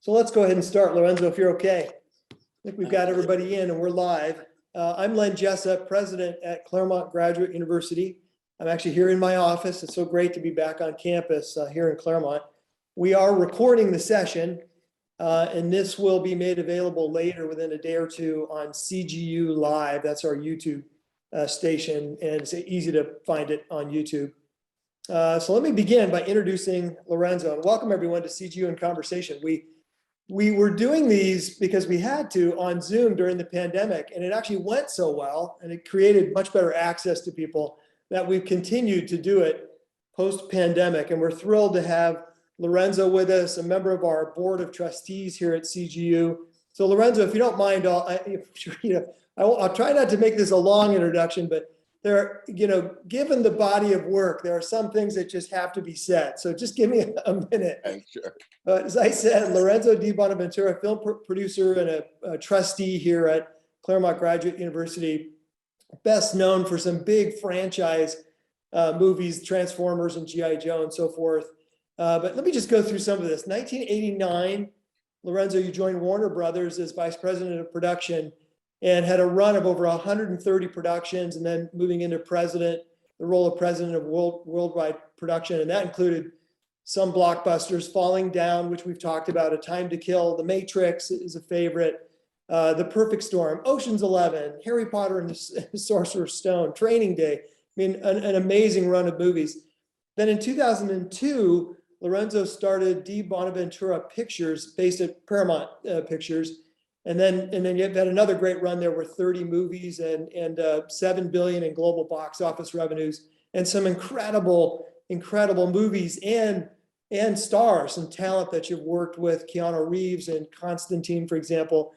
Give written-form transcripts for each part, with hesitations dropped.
So let's go ahead and start, Lorenzo, if you're okay. I think we've got everybody in and we're live. I'm Len Jessup, president at Claremont Graduate University. I'm actually here in my office. It's so great to be back on campus here in Claremont. We are recording the session, and this will be made available later within a day or two on CGU Live. That's our YouTube station, and it's easy to find it on YouTube. So let me begin by introducing Lorenzo, and welcome everyone to CGU in Conversation. We were doing these because we had to on Zoom during the pandemic, and it actually went so well, and it created much better access to people that we've continued to do it post-pandemic. And we're thrilled to have Lorenzo with us, a member of our board of trustees here at CGU. So Lorenzo, if you don't mind, I'll try not to make this a long introduction, but there, given the body of work, there are some things that just have to be said. So just give me a minute. Sure. As I said, Lorenzo di Bonaventura, film producer and a trustee here at Claremont Graduate University, best known for some big franchise movies, Transformers and G.I. Joe and so forth. But let me just go through some of this. 1989, Lorenzo, you joined Warner Brothers as vice president of production and had a run of over 130 productions, and then moving into the role of president of worldwide production. And that included some blockbusters, Falling Down, which we've talked about, A Time to Kill, The Matrix is a favorite, The Perfect Storm, Ocean's 11, Harry Potter and the Sorcerer's Stone, Training Day. I mean, an amazing run of movies. Then in 2002, Lorenzo started Di Bonaventura Pictures, based at Paramount Pictures. And then you had another great run there with 30 movies and $7 billion in global box office revenues, and some incredible movies and stars and talent that you've worked with, Keanu Reeves and Constantine, for example,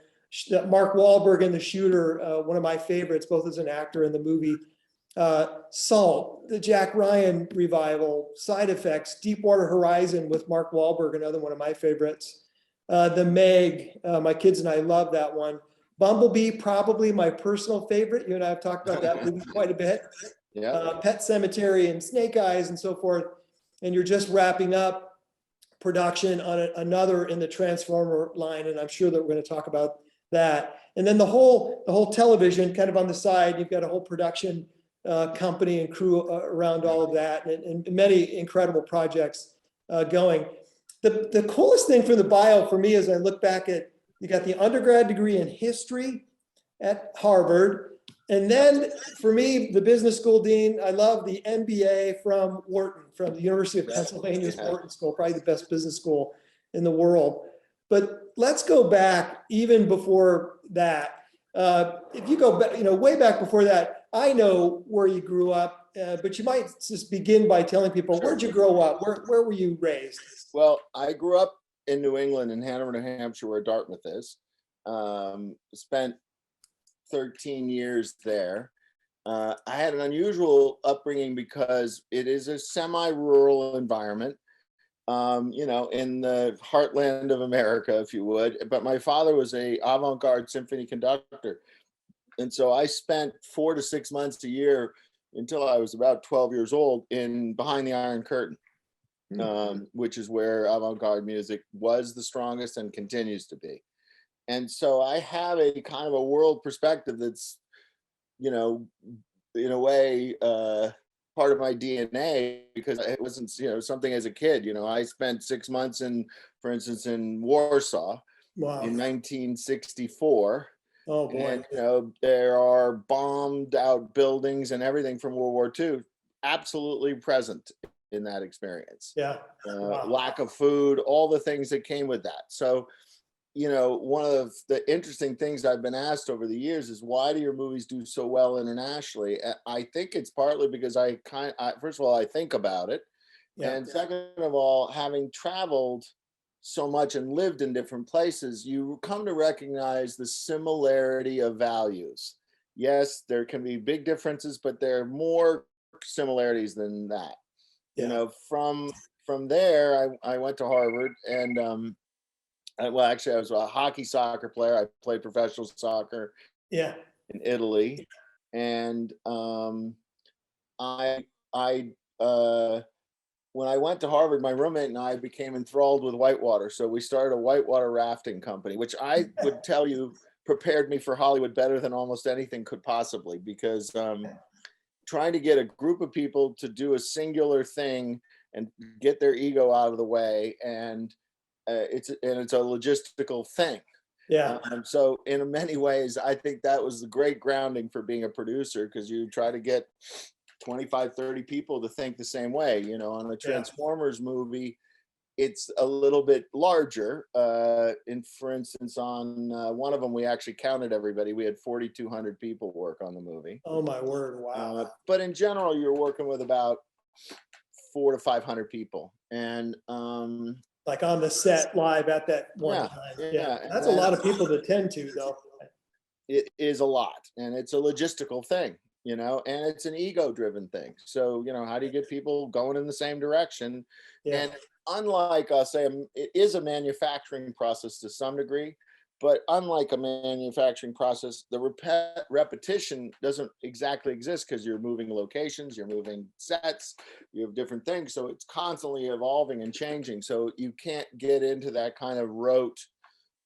Mark Wahlberg in The Shooter, one of my favorites, both as an actor in the movie, Salt, the Jack Ryan revival, Side Effects, Deepwater Horizon with Mark Wahlberg, another one of my favorites. The Meg, my kids and I love that one. Bumblebee, probably my personal favorite. You and I have talked about that movie quite a bit. Yeah. Pet Cemetery and Snake Eyes and so forth. And you're just wrapping up production on another in the Transformer line, and I'm sure that we're going to talk about that. And then the whole television kind of on the side. You've got a whole production company and crew around all of that, and many incredible projects going. The coolest thing for the bio for me, as I look back at, you got the undergrad degree in history at Harvard. And then for me, the business school dean, I love the MBA from Wharton, from the University of Pennsylvania's Wharton School, probably the best business school in the world. But let's go back even before that. If you go back, way back before that, I know where you grew up, but you might just begin by telling people, where'd you grow up? Where were you raised? Well, I grew up in New England, in Hanover, New Hampshire, where Dartmouth is. Spent 13 years there. I had an unusual upbringing because it is a semi-rural environment, in the heartland of America, if you would. But my father was a avant-garde symphony conductor. And so I spent 4 to 6 months a year until I was about 12 years old behind the Iron Curtain, which is where avant-garde music was the strongest and continues to be. And so I have a kind of a world perspective that's, in a way, part of my DNA, because it wasn't, something as a kid. I spent 6 months for instance, in Warsaw. Wow. In 1964. Oh boy. And there are bombed out buildings and everything from World War II absolutely present in that experience. Yeah. Wow. Lack of food, all the things that came with that. So, one of the interesting things I've been asked over the years is, why do your movies do so well internationally? I think it's partly because first of all, I think about it. Yeah. And second of all, having traveled so much and lived in different places, you come to recognize the similarity of values. Yes, there can be big differences, but there are more similarities than that. Yeah. From there, I went to Harvard, and I was a hockey soccer player. I played professional soccer. Yeah. In Italy, and I when I went to Harvard, my roommate and I became enthralled with whitewater. So we started a whitewater rafting company, which I would tell you prepared me for Hollywood better than almost anything could possibly, because trying to get a group of people to do a singular thing and get their ego out of the way, and it's a logistical thing. Yeah. So in many ways, I think that was the great grounding for being a producer, because you try to get 25, 30 people to think the same way. You know, on a Transformers movie, it's a little bit larger. For instance, on one of them, we actually counted everybody. We had 4,200 people work on the movie. Oh my word! Wow. But in general, you're working with about 400 to 500 people, and like on the set live at that one time. Yeah. That's a lot of people to tend to, though. It is a lot, and it's a logistical thing, you know, and it's an ego-driven thing. So, you know, how do you get people going in the same direction? Yeah. And unlike us, it is a manufacturing process to some degree, but unlike a manufacturing process, the repetition doesn't exactly exist, because you're moving locations, you're moving sets, you have different things. So it's constantly evolving and changing. So you can't get into that kind of rote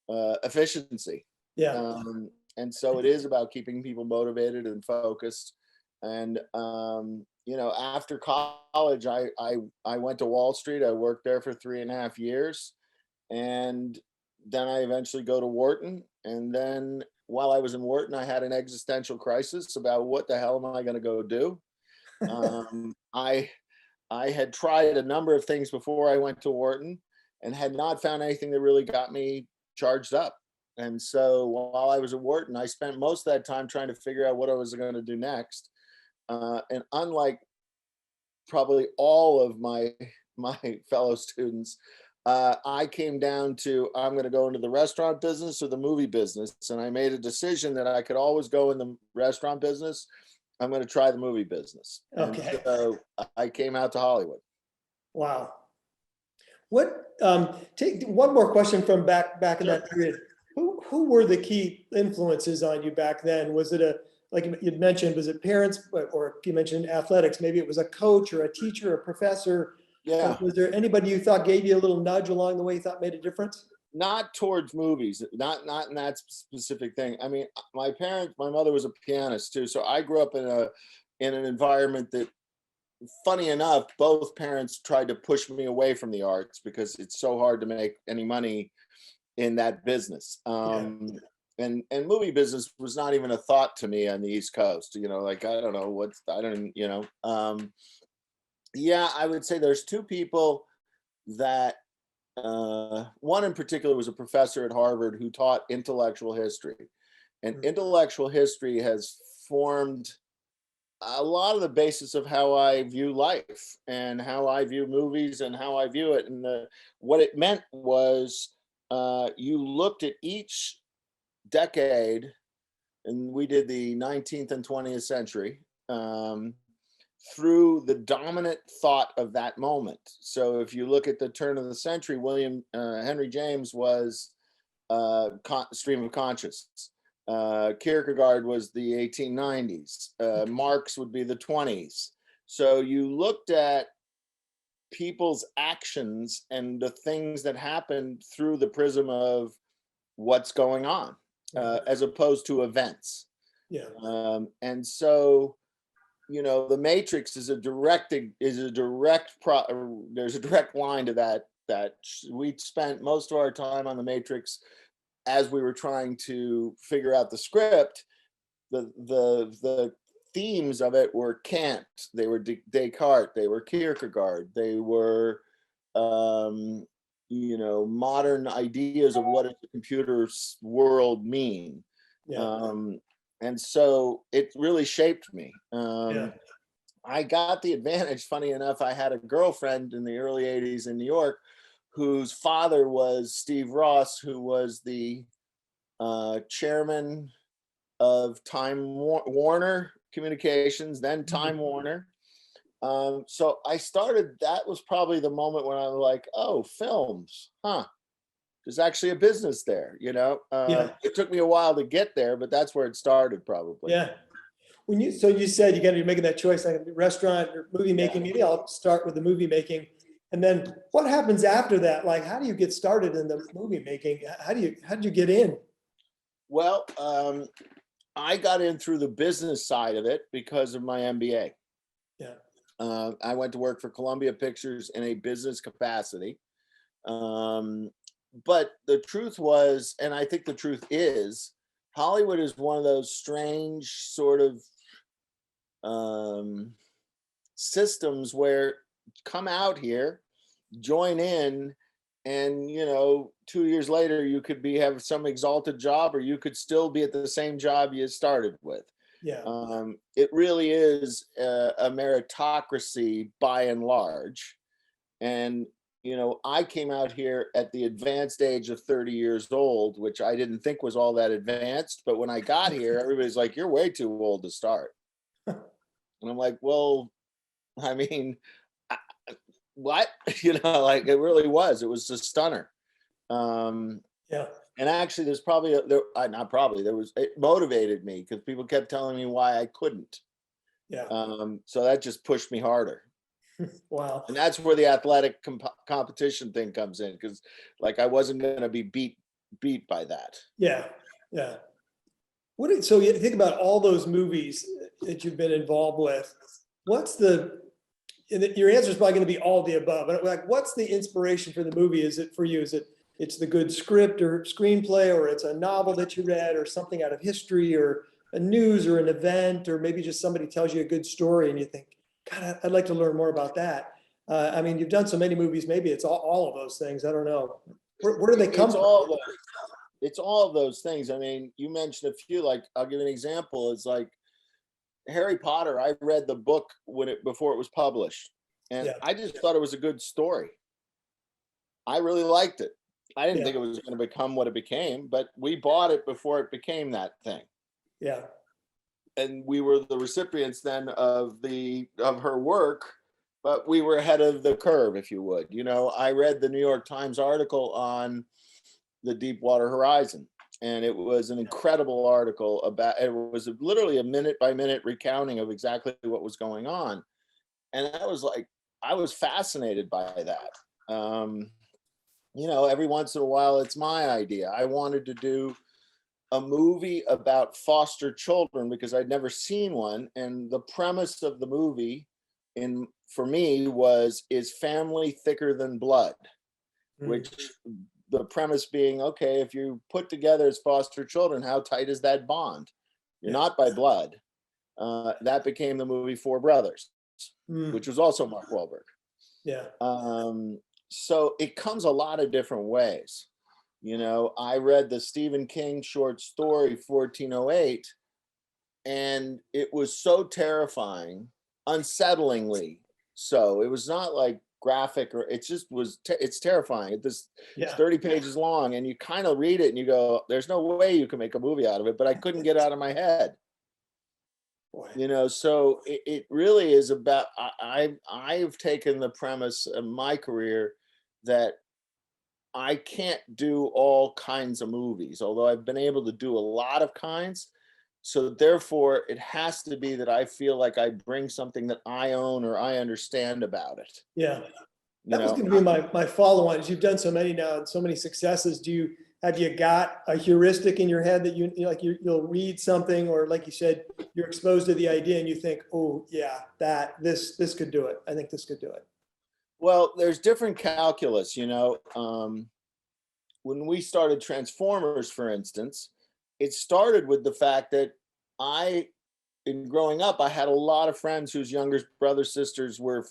efficiency. Yeah. And so it is about keeping people motivated and focused. And you know, after college, I went to Wall Street. I worked there for 3.5 years, and then I eventually go to Wharton. And then while I was in Wharton, I had an existential crisis about what the hell am I going to go do. I had tried a number of things before I went to Wharton, and had not found anything that really got me charged up. And so while I was at Wharton, I spent most of that time trying to figure out what I was going to do next. And unlike probably all of my fellow students, I came down to, I'm going to go into the restaurant business or the movie business. And I made a decision that I could always go in the restaurant business. I'm going to try the movie business. Okay. And so I came out to Hollywood. Wow. What? Take one more question from back in that period. Who were the key influences on you back then? Was it like you'd mentioned, was it parents, or you mentioned athletics? Maybe it was a coach or a teacher, a professor. Yeah. Was there anybody you thought gave you a little nudge along the way you thought made a difference? Not towards movies, not in that specific thing. I mean, my mother was a pianist too, so I grew up in an environment that, funny enough, both parents tried to push me away from the arts because it's so hard to make any money in that business. And movie business was not even a thought to me on the East Coast. You know, like, I don't know yeah, I would say there's two people that, one in particular was a professor at Harvard who taught intellectual history, and intellectual history has formed a lot of the basis of how I view life and how I view movies and how I view it. And what it meant was, you looked at each decade, and we did the 19th and 20th century, through the dominant thought of that moment. So if you look at the turn of the century, Henry James was stream of consciousness. Kierkegaard was the 1890s. Marx would be the 20s. So you looked at people's actions and the things that happened through the prism of what's going on, as opposed to events. Yeah. And so, you know, the Matrix there's a direct line to that we spent most of our time on the Matrix as we were trying to figure out the script. The themes of it were Kant, they were Descartes, they were Kierkegaard, they were modern ideas of what does the computer world mean. Yeah. And so it really shaped me. Yeah. I got the advantage, funny enough, I had a girlfriend in the early 80s in New York whose father was Steve Ross, who was the chairman of Time Warner Communications, then Time Warner. So I started, that was probably the moment when I was like, oh, films, there's actually a business there, you know. It took me a while to get there, but that's where it started probably. Yeah. So you said you're making that choice, like restaurant or movie making. Maybe I'll start with the movie making. And then what happens after that? Like, how do you get started in the movie making? How did you get in? Well, I got in through the business side of it because of my MBA. Yeah. I went to work for Columbia Pictures in a business capacity. But the truth was, and I think the truth is, Hollywood is one of those strange sort of systems where come out here, join in, and 2 years later you could have some exalted job, or you could still be at the same job you started with. Yeah. It really is a meritocracy by and large. And I came out here at the advanced age of 30 years old, which I didn't think was all that advanced. But when I got here, everybody's like, "You're way too old to start." And I'm like, "Well, I mean, what?" Like it really was. It was a stunner. Yeah. And actually, there's probably it motivated me because people kept telling me why I couldn't. Yeah. So that just pushed me harder. Wow. And that's where the athletic competition thing comes in, because like I wasn't going to be beat by that. Yeah. Yeah. So you think about all those movies that you've been involved with. Your answer is probably going to be all of the above. But like, what's the inspiration for the movie? Is it for you? It's the good script or screenplay, or it's a novel that you read, or something out of history, or a news or an event, or maybe just somebody tells you a good story and you think, God, I'd like to learn more about that. I mean, you've done so many movies. Maybe it's all of those things. I don't know. Where do they come from? It's all of those things. I mean, you mentioned a few. Like, I'll give you an example. It's like Harry Potter. I read the book before it was published, and I just thought it was a good story. I really liked it. I didn't think it was going to become what it became, but we bought it before it became that thing. Yeah. And we were the recipients then of her work, but we were ahead of the curve, if you would. I read the New York Times article on the Deepwater Horizon, and it was an incredible article it was literally a minute by minute recounting of exactly what was going on. And I was fascinated by that. Every once in a while, it's my idea. I wanted to do a movie about foster children because I'd never seen one. And the premise of the movie for me is family thicker than blood, which the premise being, okay, if you put together as foster children, how tight is that bond? You're not by blood. That became the movie Four Brothers, which was also Mark Wahlberg. Yeah. So it comes a lot of different ways. I read the Stephen King short story 1408, and it was so terrifying, unsettlingly so. It was not like graphic, or it just was. It's terrifying. It's 30 pages long, and you kind of read it and you go, "There's no way you can make a movie out of it." But I couldn't get it out of my head. So it really is about. I've taken the premise of my career that I can't do all kinds of movies, although I've been able to do a lot of kinds. So therefore, it has to be that I feel like I bring something that I own or I understand about it. Yeah. That was going to be my follow-on. You've done so many now and so many successes. Have you got a heuristic in your head that you'll read something, or like you said, you're exposed to the idea and you think, oh yeah, this could do it. I think this could do it. Well, there's different calculus, when we started Transformers, for instance, it started with the fact that in growing up, I had a lot of friends whose younger brothers, sisters were,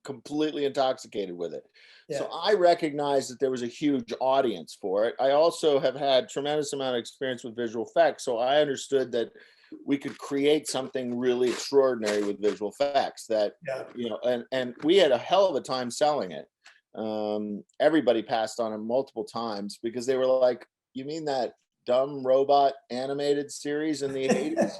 completely intoxicated with it. Yeah. So I recognized that there was a huge audience for it. I also have had tremendous amount of experience with visual effects. So I understood that we could create something really extraordinary with visual effects and we had a hell of a time selling it. Everybody passed on it multiple times because they were like, "You mean that dumb robot animated series in the 80s?"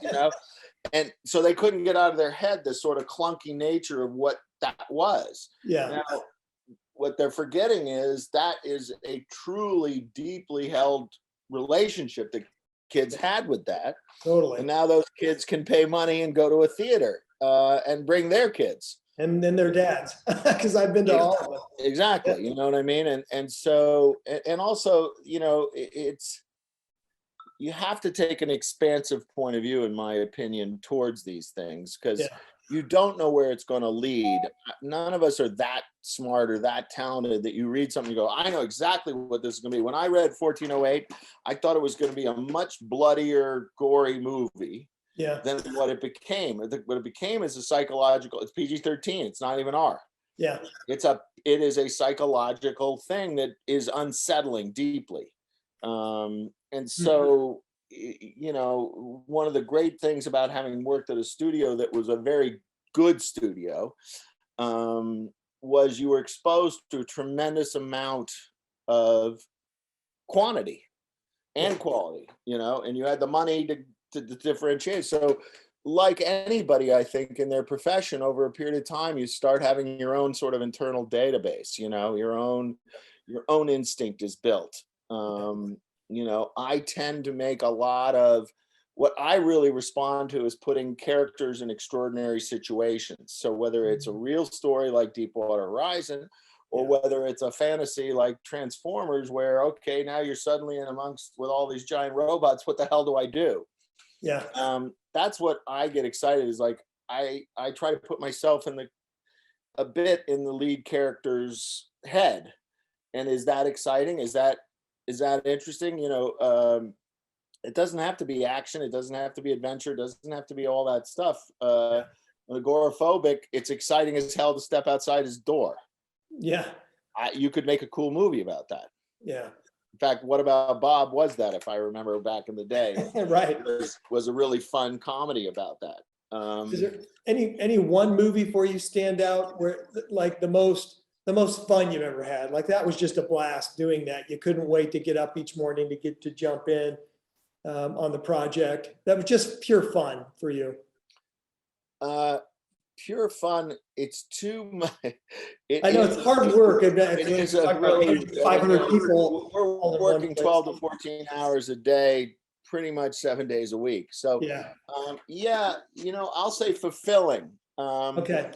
And so they couldn't get out of their head the sort of clunky nature of what that was. Yeah. Now, what they're forgetting is that is a truly deeply held relationship that kids had with that. Totally. And now those kids can pay money and go to a theater and bring their kids. And then their dads, because I've been to all of them. Exactly. You know what I mean? And so, and also, you know, it's, you have to take an expansive point of view, in my opinion, towards these things, because Yeah. you don't know where it's going to lead. None of us are that smart or that talented that you read something, you go, I know exactly what this is going to be. When I read 1408, I thought it was going to be a much bloodier, gory movie Yeah. than what it became. What it became is a psychological, it's PG-13, it's not even R. Yeah. It is a psychological thing that is unsettling deeply. And so, you know, one of the great things about having worked at a studio that was a very good studio, was you were exposed to a tremendous amount of quantity and quality, you know, and you had the money to differentiate. So like anybody, I think, in their profession, over a period of time, you start having your own sort of internal database, you know, your own instinct is built. You know, I tend to make a lot of, what I really respond to is putting characters in extraordinary situations. So whether it's a real story like Deepwater Horizon, or whether it's a fantasy like Transformers, where, okay, now you're suddenly in amongst with all these giant robots, what the hell do I do? Yeah. That's what I get excited, is like, I try to put myself in a bit in the lead character's head. And is that exciting? Is that interesting? You know, it doesn't have to be action. It doesn't have to be adventure. It doesn't have to be all that stuff. Agoraphobic, it's exciting as hell to step outside his door. Yeah. You could make a cool movie about that. Yeah. In fact, What About Bob was that, if I remember back in the day. Right. Was a really fun comedy about that. Is there any one movie for you stand out where, like, the most fun you've ever had? Like, that was just a blast doing that. You couldn't wait to get up each morning to get to jump in on the project. That was just pure fun for you. Pure fun. It's too much. I know it's hard work. It is a really 500 people. We're working 12 to 14 hours a day, pretty much 7 days a week. So Yeah. yeah, you know, I'll say fulfilling. Okay.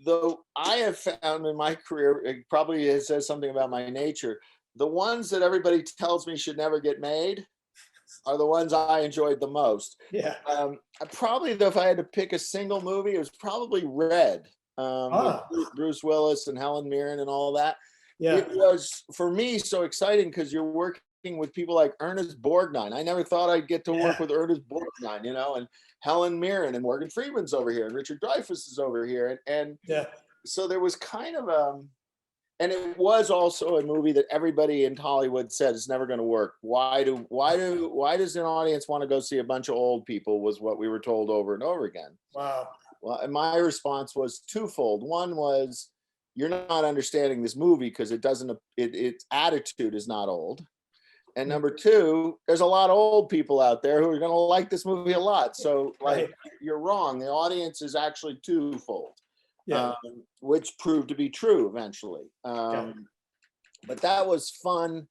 Though I have found in my career, it probably says something about my nature, the ones that everybody tells me should never get made are the ones I enjoyed the most. Yeah. Probably, though, if I had to pick a single movie, it was probably Red, with Bruce Willis and Helen Mirren and all that. Yeah. It was, for me, so exciting because you're working with people like Ernest Borgnine. I never thought I'd get to work with Ernest Borgnine, you know, and Helen Mirren, and Morgan Freeman's over here, and Richard Dreyfuss is over here, and so there was kind of and it was also a movie that everybody in Hollywood said is never going to work. Why does an audience want to go see a bunch of old people, was what we were told over and over again. Wow. Well, and my response was twofold. One was, you're not understanding this movie because its attitude is not old. And number two, there's a lot of old people out there who are going to like this movie a lot. So, like, you're wrong. The audience is actually twofold. Which proved to be true eventually. But that was fun.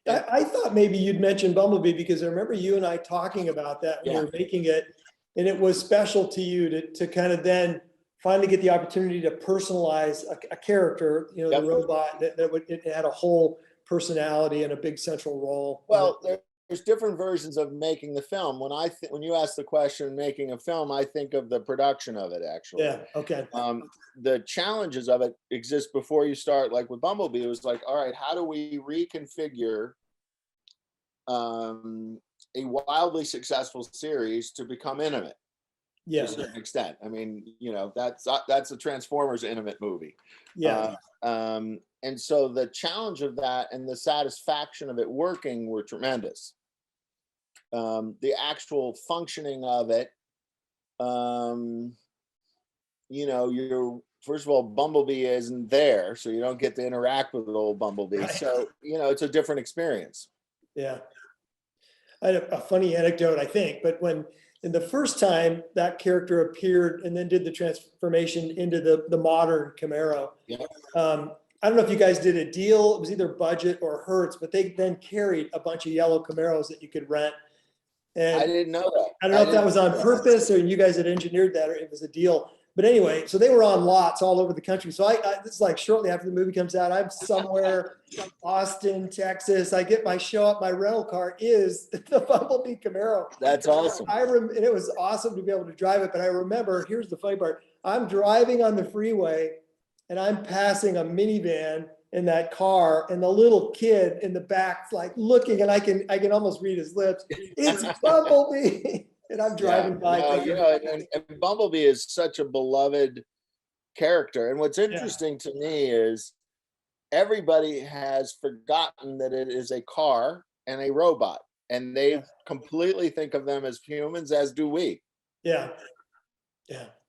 I thought maybe you'd mention Bumblebee, because I remember you and I talking about that when we were making it, and it was special to you to kind of then finally get the opportunity to personalize a character, you know, the robot it had a whole personality and a big central role. Well, there's different versions of making the film. When you ask the question making a film, I think of the production of it, actually. Yeah. Okay. The challenges of it exist before you start. Like with Bumblebee, it was like, all right, how do we reconfigure a wildly successful series to become intimate? Yeah. To a certain extent. I mean, you know, that's a Transformers intimate movie. Yeah. And so the challenge of that and the satisfaction of it working were tremendous. The actual functioning of it, you know, first of all, Bumblebee isn't there, so you don't get to interact with the old Bumblebee. Right. So, you know, it's a different experience. Yeah. I had a funny anecdote, I think, but when in the first time that character appeared and then did the transformation into the modern Camaro, I don't know if you guys did a deal. It was either budget or Hertz, but they then carried a bunch of yellow Camaros that you could rent. And I didn't know that. I don't know if that was on purpose or you guys had engineered that or it was a deal. But anyway, so they were on lots all over the country. So this is like shortly after the movie comes out. I'm somewhere, Austin, Texas. I get my show up. My rental car is the Bumblebee Camaro. That's awesome. And it was awesome to be able to drive it. But I remember, here's the funny part. I'm driving on the freeway and I'm passing a minivan in that car, and the little kid in the back, like looking, and I can almost read his lips. It's Bumblebee. And I'm driving by. And Bumblebee is such a beloved character. And what's interesting to me is everybody has forgotten that it is a car and a robot, and they completely think of them as humans, as do we. Yeah,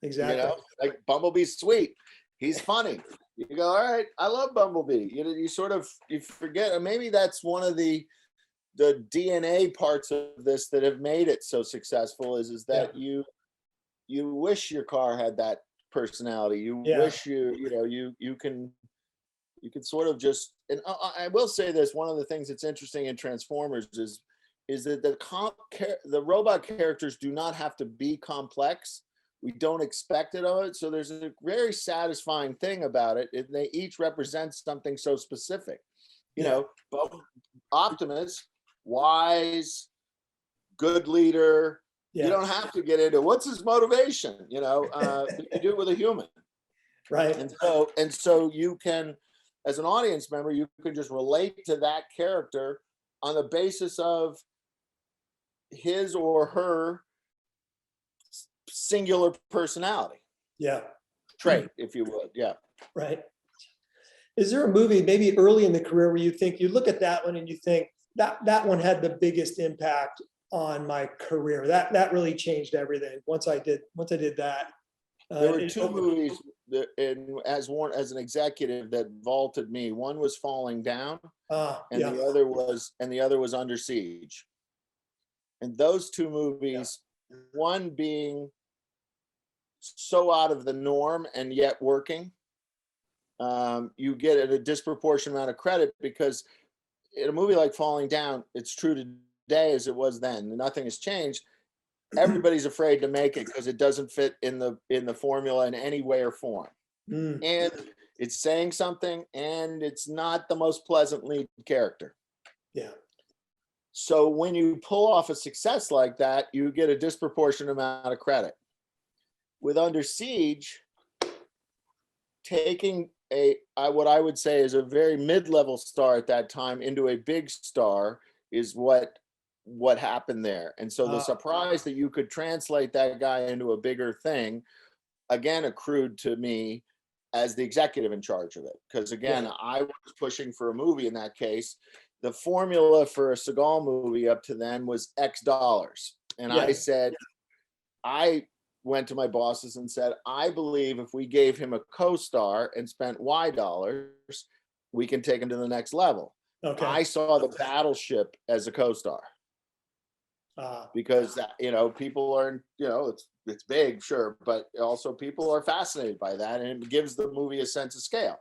exactly. Like Bumblebee's sweet. He's funny. You go, all right, I love Bumblebee. You forget, and maybe that's one of the DNA parts of this that have made it so successful is that you wish your car had that personality. You wish you can sort of just, and I will say this, one of the things that's interesting in Transformers is that the robot characters do not have to be complex. We don't expect it of it. So there's a very satisfying thing about it. They each represent something so specific. Optimus, wise, good leader. You don't have to get into what's his motivation. You do it with a human, right? And so you can, as an audience member, you can just relate to that character on the basis of his or her singular personality. Trait, if you would. Right. Is there a movie maybe early in the career where you look at that one and you think that one had the biggest impact on my career? That really changed everything once I did that. There were two movies as an executive that vaulted me. One was Falling Down, and the other was Under Siege. And those two movies, one being so out of the norm and yet working, you get a disproportionate amount of credit, because in a movie like Falling Down, it's true today as it was then. Nothing has changed. Everybody's afraid to make it because it doesn't fit in the formula in any way or form. And it's saying something, and it's not the most pleasant lead character. So when you pull off a success like that, you get a disproportionate amount of credit. With Under Siege, taking what I would say is a very mid-level star at that time into a big star is what happened there. And so the surprise that you could translate that guy into a bigger thing, again, accrued to me as the executive in charge of it. Because again, I was pushing for a movie in that case. The formula for a Seagal movie up to then was X dollars. And I went to my bosses and said, I believe if we gave him a co-star and spent Y dollars, we can take him to the next level. I saw the Battleship as a co-star. Because people are, it's big, sure, but also people are fascinated by that, and it gives the movie a sense of scale.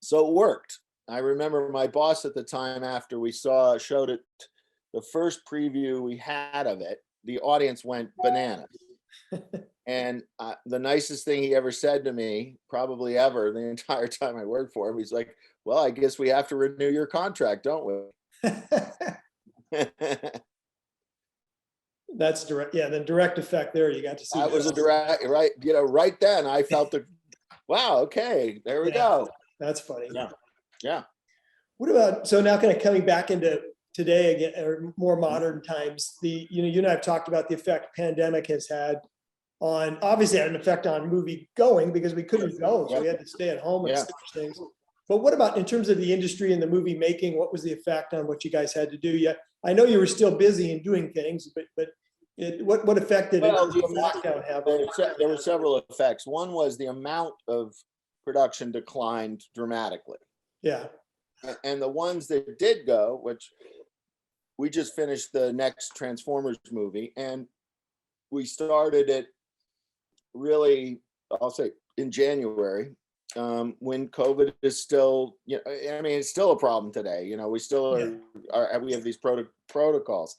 So it worked. I remember my boss at the time, after we showed it, the first preview we had of it, the audience went bananas. And the nicest thing he ever said to me, probably ever, the entire time I worked for him, he's like, well, I guess we have to renew your contract, don't we? That's direct. The direct effect there. You got to see. That was a direct, right? Right then I felt wow, okay, there we go. That's funny. Yeah. What about, so now kind of coming back into today again, or more modern times, you and I have talked about the effect pandemic has had on, obviously had an effect on movie going because we couldn't go, so we had to stay at home and such things. But what about in terms of the industry and the movie making? What was the effect on what you guys had to do? I know you were still busy and doing things, but what effect did lockdown have? There were several effects. One was the amount of production declined dramatically. And the ones that did go, which we just finished the next Transformers movie, and we started it really, I'll say, in January, when COVID is still, it's still a problem today. We still we have these protocols.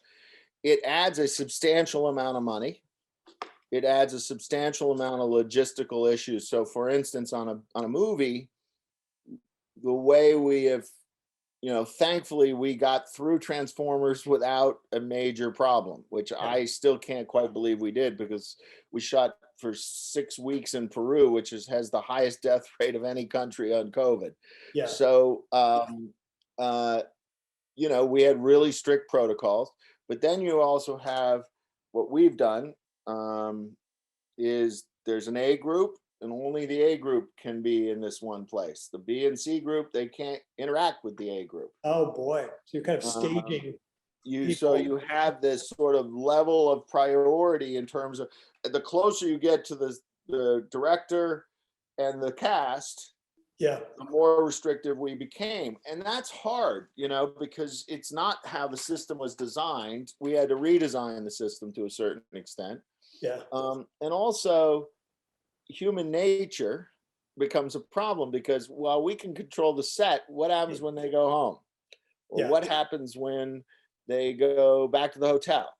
It adds a substantial amount of money. it adds a substantial amount of logistical issues. So for instance, on a movie, the way we have, thankfully we got through Transformers without a major problem, which I still can't quite believe we did, because we shot for 6 weeks in Peru, which has the highest death rate of any country on COVID. Yeah. So, we had really strict protocols, but then you also have what we've done, is there's an A group, and only the A group can be in this one place. The B and C group, they can't interact with the A group. Oh boy. So you're kind of staging. So you have this sort of level of priority in terms of, the closer you get to the director and the cast, Yeah. the more restrictive we became. And that's hard, because it's not how the system was designed. We had to redesign the system to a certain extent. Yeah. And also, human nature becomes a problem, because while we can control the set, what happens when they go home? Or what happens when they go back to the hotel?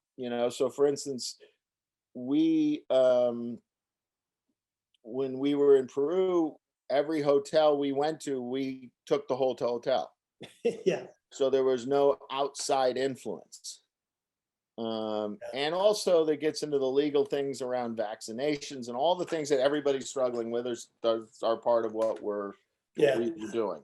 So for instance, we when we were in Peru, every hotel we went to, we took the whole hotel. Yeah. So there was no outside influence. And also that gets into the legal things around vaccinations and all the things that everybody's struggling with are part of what we're doing.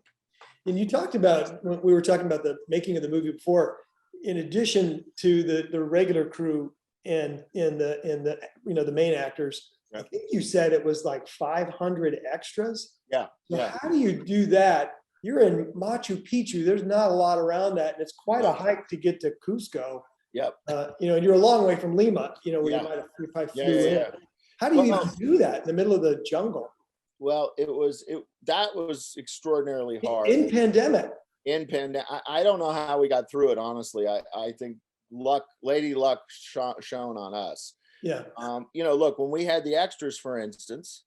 And you talked about, when we were talking about the making of the movie before, in addition to the regular crew and in the main actors, I think you said it was like 500 extras. Yeah. So Yeah. how do you do that? You're in Machu Picchu. There's not a lot around that, and it's quite a hike to get to Cusco. Yep. And you're a long way from Lima, where you probably flew in. How do you even do that in the middle of the jungle? Well, that was extraordinarily hard. In pandemic. I don't know how we got through it, honestly. I think Lady Luck shone on us. Yeah. Look, when we had the extras, for instance,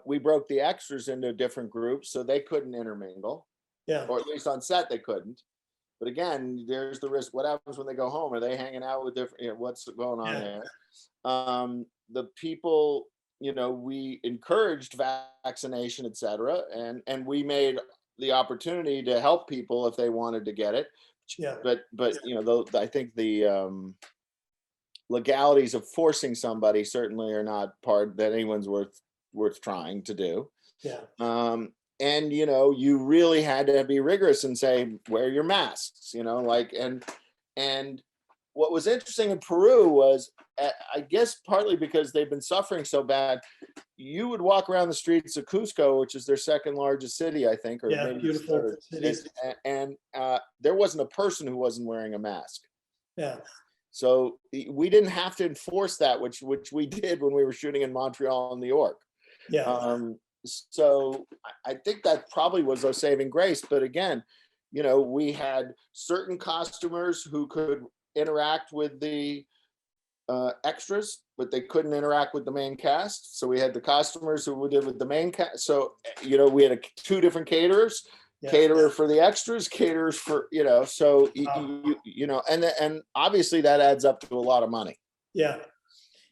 we broke the extras into different groups so they couldn't intermingle. Yeah. Or at least on set they couldn't. But again, there's the risk. What happens when they go home? Are they hanging out with different? What's going on there? The people, we encouraged vaccination, etc., and we made the opportunity to help people if they wanted to get it. Yeah. But I think the legalities of forcing somebody certainly are not part that anyone's worth trying to do. Yeah. And you really had to be rigorous and say, wear your masks, and what was interesting in Peru was, I guess partly because they've been suffering so bad, you would walk around the streets of Cusco, which is their second largest city, I think, or maybe beautiful city. and there wasn't a person who wasn't wearing a mask. Yeah. So we didn't have to enforce that, which we did when we were shooting in Montreal and New York. Yeah. So I think that probably was our saving grace. But again, we had certain costumers who could interact with the extras, but they couldn't interact with the main cast. So we had the costumers who did with the main cast. So, we had two different caterers. Caterer for the extras, caterers for, so and obviously that adds up to a lot of money. Yeah.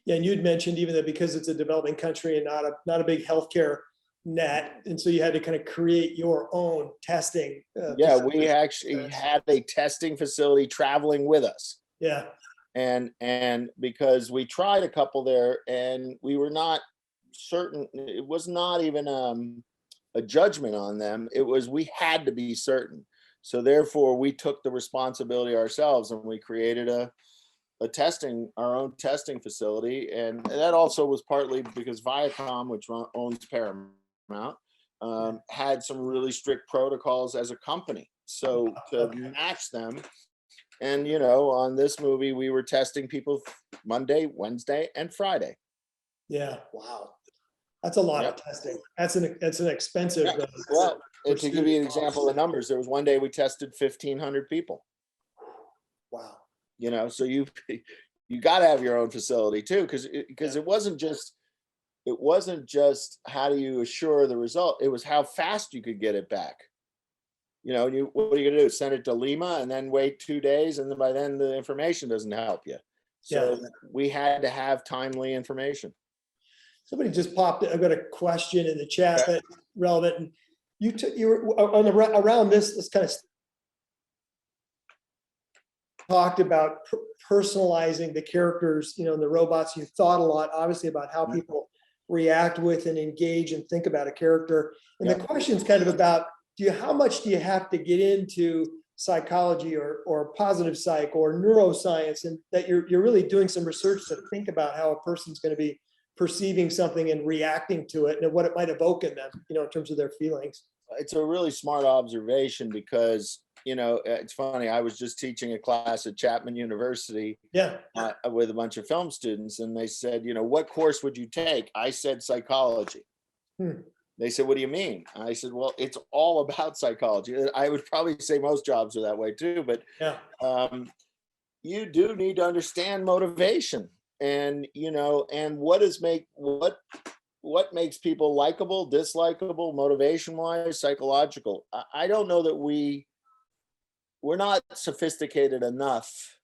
Yeah. And you'd mentioned even that because it's a developing country and not a big healthcare net, and so you had to kind of create your own testing. We actually had a testing facility traveling with us. Yeah. And because we tried a couple there and we were not certain, it was not even a judgment on them. It was, we had to be certain. So therefore we took the responsibility ourselves and we created our own testing facility. And that also was partly because Viacom, which owns Paramount, had some really strict protocols as a company. So to match them. And, on this movie, we were testing people Monday, Wednesday, and Friday. Yeah. Wow. That's a lot of testing. That's an expensive. Well, to give you an example of numbers, there was one day we tested 1,500 people. Wow. So you got to have your own facility too, because it wasn't just how do you assure the result, it was how fast you could get it back. What are you gonna do? Send it to Lima and then wait 2 days, and then by then the information doesn't help you. So we had to have timely information. Somebody just popped, I've got a question in the chat that's relevant. And you were on the, around this kind of talked about personalizing the characters, you know, and the robots. You thought a lot, obviously, about how people react with and engage and think about a character. And the question's kind of about, how much do you have to get into psychology or positive psych or neuroscience, and that you're really doing some research to think about how a person's going to be perceiving something and reacting to it and what it might evoke in them, you know, in terms of their feelings. It's a really smart observation because, you know, it's funny. I was just teaching a class at Chapman University with a bunch of film students, and they said, you know, what course would you take? I said psychology. They said, what do you mean? I said, well, it's all about psychology. I would probably say most jobs are that way too, but you do need to understand motivation. And, you know, and what makes people likable, dislikable, motivation wise, psychological. I don't know that we're not sophisticated enough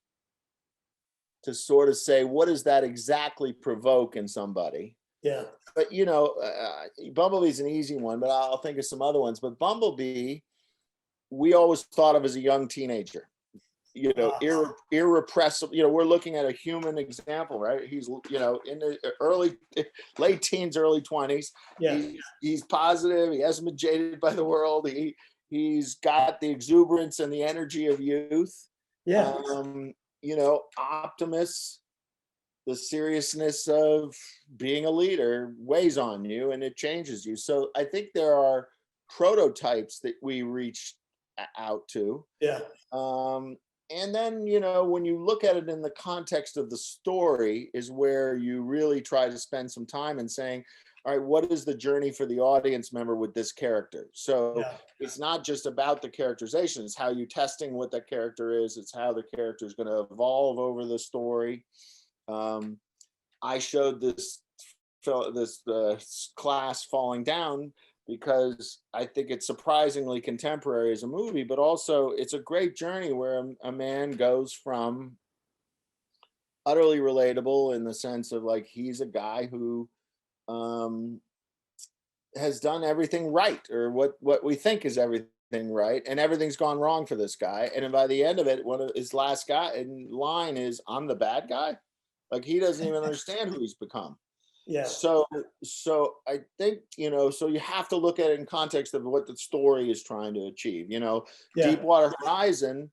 to sort of say, what does that exactly provoke in somebody? Yeah. But, you know, Bumblebee's an easy one, but I'll think of some other ones. But Bumblebee, we always thought of as a young teenager. You know, irrepressible. You know, we're looking at a human example, right? He's, you know, in the late teens, early 20s. Yeah. He's positive. He hasn't been jaded by the world. He's got the exuberance and the energy of youth. Yeah. You know, optimist. The seriousness of being a leader weighs on you and it changes you. So I think there are prototypes that we reach out to. Yeah. And then, you know, when you look at it in the context of the story is where you really try to spend some time in saying, all right, what is the journey for the audience member with this character? So it's not just about the characterization, it's how you're testing what that character is. It's how the character is going to evolve over the story. I showed this class Falling Down because I think it's surprisingly contemporary as a movie, but also it's a great journey where a man goes from utterly relatable in the sense of like he's a guy who has done everything right, or what we think is everything right, and everything's gone wrong for this guy. And then by the end of it, one of his last line is, "I'm the bad guy." Like he doesn't even understand who he's become. Yeah. So I think, you know, so you have to look at it in context of what the story is trying to achieve. You know, Deepwater Horizon,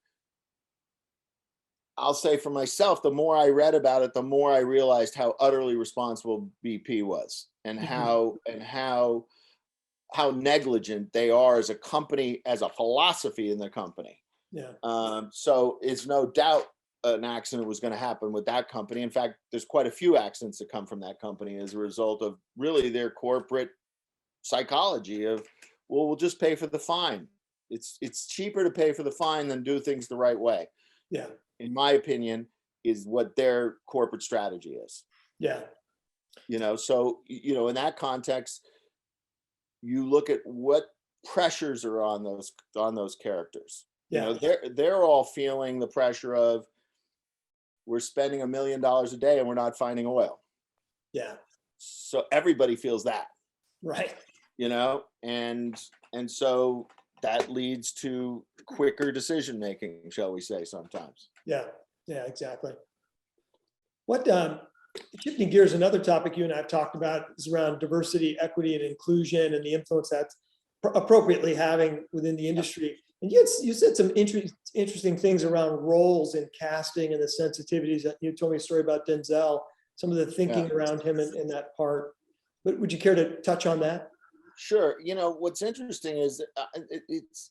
I'll say for myself, the more I read about it, the more I realized how utterly responsible BP was, and how negligent they are as a company, as a philosophy in their company. Yeah. So it's no doubt an accident was going to happen with that company. In fact, there's quite a few accidents that come from that company as a result of really their corporate psychology of, well, we'll just pay for the fine. It's cheaper to pay for the fine than do things the right way. Yeah. In my opinion, is what their corporate strategy is. Yeah. You know, so, you know, in that context, you look at what pressures are on those characters. Yeah. You know, they're all feeling the pressure of, we're spending $1 million a day and we're not finding oil. Yeah. So everybody feels that. Right. You know, and so that leads to quicker decision making, shall we say, sometimes. Yeah. Yeah, exactly. What shifting gears, another topic you and I have talked about is around diversity, equity, and inclusion, and the influence that's appropriately having within the industry. And you said some interesting things around roles and casting and the sensitivities. That you told me a story about Denzel, some of the thinking around him in that part. But would you care to touch on that? Sure. You know, what's interesting is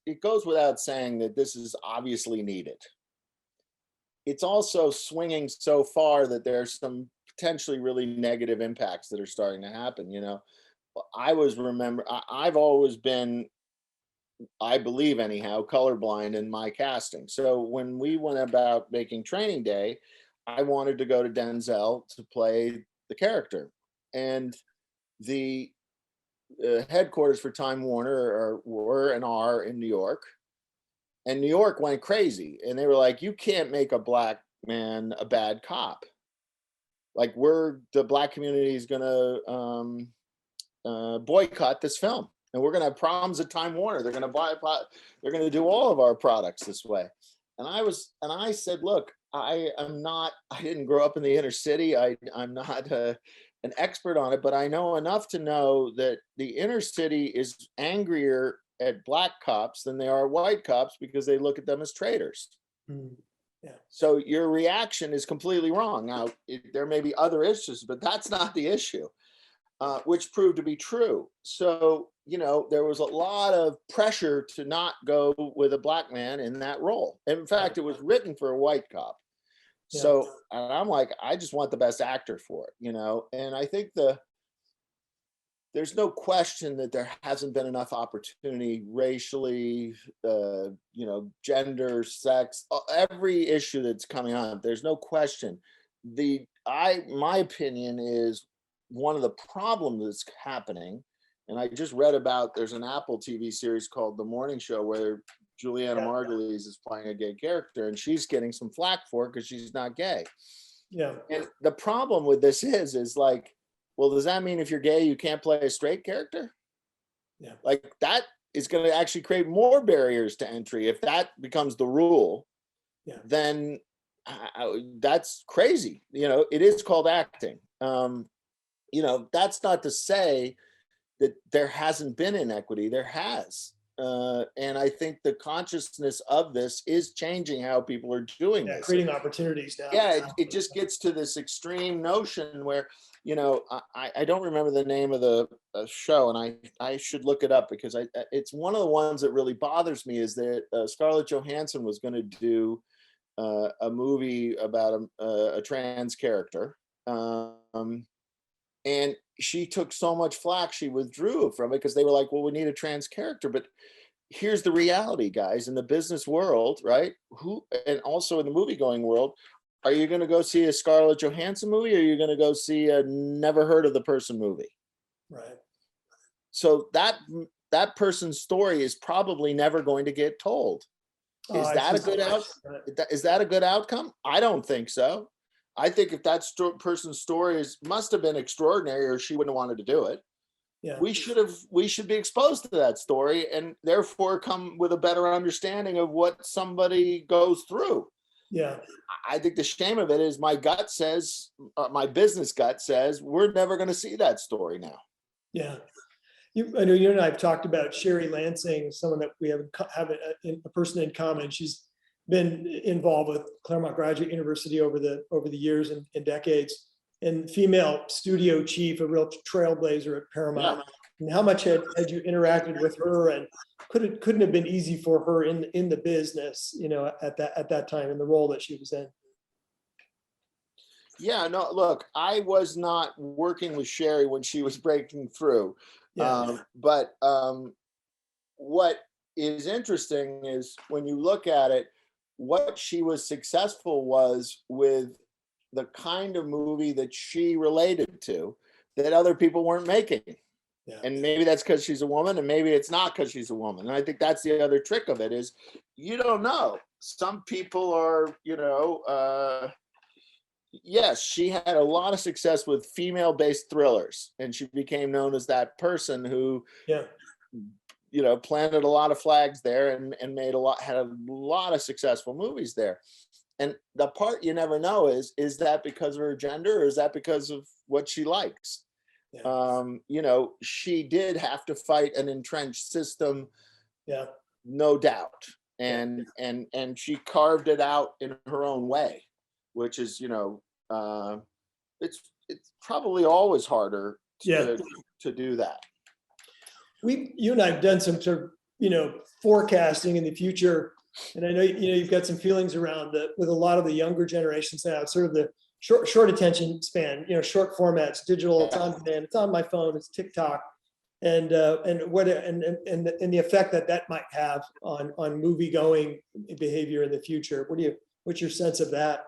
it goes without saying that this is obviously needed. It's also swinging so far that there's some potentially really negative impacts that are starting to happen. You know, I've always been, I believe anyhow, colorblind in my casting. So when we went about making Training Day, I wanted to go to Denzel to play the character. And the headquarters for Time Warner were and are in New York. And New York went crazy. And they were like, you can't make a black man a bad cop. like the Black community is going to boycott this film, and we're going to have problems at Time Warner. They're going to they're going to do all of our products this way. And I said, look, I didn't grow up in the inner city. I'm not an expert on it, but I know enough to know that the inner city is angrier at Black cops than they are white cops, because they look at them as traitors. Mm. Yeah. So your reaction is completely wrong. Now, there may be other issues, but that's not the issue, which proved to be true. So, there was a lot of pressure to not go with a Black man in that role. In fact, it was written for a white cop. Yeah. So, and I'm like, I just want the best actor for it, and I think there's no question that there hasn't been enough opportunity racially, gender, sex, every issue that's coming on. There's no question. My opinion is one of the problems that's happening, and I just read about, there's an Apple TV series called The Morning Show where Juliana Margulies is playing a gay character, and she's getting some flack for it because she's not gay. Yeah. And the problem with this is like, well, does that mean if you're gay, you can't play a straight character? Yeah. Like, that is going to actually create more barriers to entry. If that becomes the rule, then that's crazy. It is called acting. That's not to say that there hasn't been inequity. There has. And I think the consciousness of this is changing how people are doing this. Creating opportunities now. Yeah, it just gets to this extreme notion where, I don't remember the name of the show, and I should look it up, because it's one of the ones that really bothers me, is that Scarlett Johansson was going to do a movie about a trans character. And she took so much flack, she withdrew from it, because they were like, well, we need a trans character. But here's the reality, guys, in the business world, right? And also in the movie going world, are you going to go see a Scarlett Johansson movie, or are you going to go see a never heard of the person movie? Right. So that person's story is probably never going to get told. Is that a good outcome? I don't think so. I think if that person's story must have been extraordinary, or she wouldn't have wanted to do it. Yeah. We should be exposed to that story, and therefore come with a better understanding of what somebody goes through. Yeah. I think the shame of it is my business gut says, we're never going to see that story now. Yeah. I know you and I have talked about Sherry Lansing, someone that we have a person in common. She's been involved with Claremont Graduate University over the years and decades, and female studio chief, a real trailblazer at Paramount. Yeah. And how much had you interacted with her, and couldn't have been easy for her in the business, at that time, in the role that she was in. Yeah, no, look, I was not working with Sherry when she was breaking through. Yeah. But what is interesting is when you look at it, what she was successful was with the kind of movie that she related to that other people weren't making. Yeah. And maybe that's because she's a woman, and maybe it's not because she's a woman. And I think that's the other trick of it, is you don't know. Some people are, yes, she had a lot of success with female-based thrillers, and she became known as that person who, planted a lot of flags there and had a lot of successful movies there. And the part you never know is that because of her gender, or is that because of what she likes? Yeah. She did have to fight an entrenched system. Yeah, no doubt. And she carved it out in her own way, which is, it's probably always harder to do that. You and I have done some sort of, forecasting in the future. And I know, you've got some feelings around with a lot of the younger generations now, sort of the short attention span, short formats, digital, it's on demand, it's on my phone, it's TikTok, and the effect that might have on movie going behavior in the future. What's your sense of that?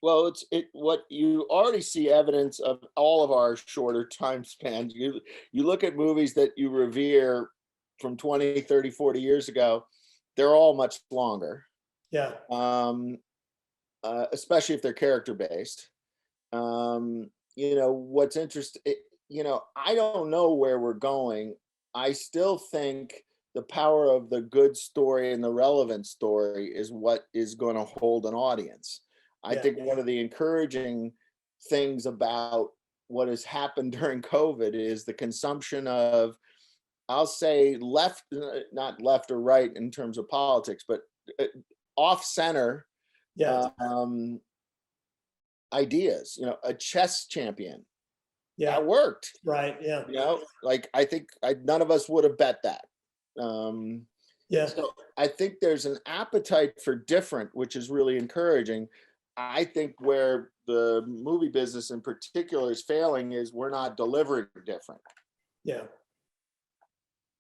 Well, what you already see evidence of all of our shorter time spans. You look at movies that you revere from 20, 30, 40 years ago, they're all much longer. Yeah. Especially if they're character based. You know, what's interesting, you know, I don't know where we're going. I still think the power of the good story and the relevant story is what is going to hold an audience. I Yeah. think one of the encouraging things about what has happened during COVID is the consumption of, I'll say left, not left or right in terms of politics, but off center Yeah. ideas. You know, a chess champion Yeah. that worked. Right. Yeah. You know, like I think none of us would have bet that. Yeah. So I think there's an appetite for different, which is really encouraging. I think where the movie business in particular is failing is we're not delivering different. Yeah.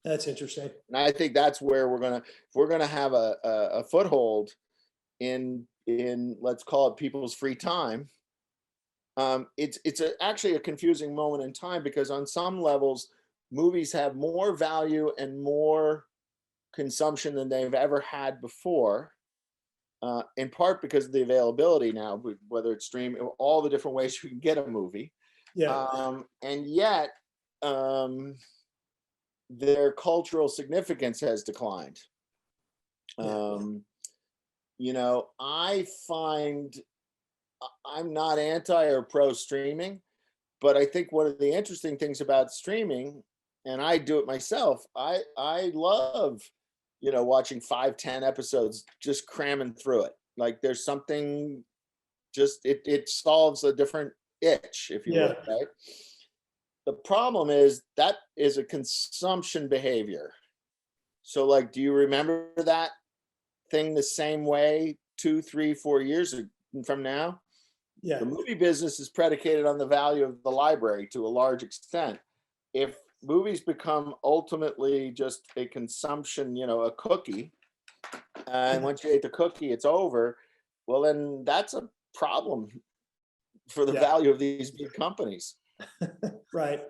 That's interesting. And I think that's where if we're gonna have a foothold in let's call it people's free time. It's actually a confusing moment in time because on some levels, movies have more value and more consumption than they've ever had before. In part because of the availability now, whether it's streaming, all the different ways you can get a movie. Yeah. And yet, their cultural significance has declined. You know, I find I'm not anti or pro streaming, but I think one of the interesting things about streaming, and I do it myself, I love, you know, watching 5, 10 episodes, just cramming through it. Like there's something, just it solves a different itch, if you Yeah. will, right? The problem is that is a consumption behavior. So like, do you remember that thing the same way 2, 3, 4 years from now? Yeah. The movie business is predicated on the value of the library to a large extent. If movies become ultimately just a consumption, you know, a cookie, and once you ate the cookie, it's over, well, then that's a problem for the Yeah. value of these big companies. Right.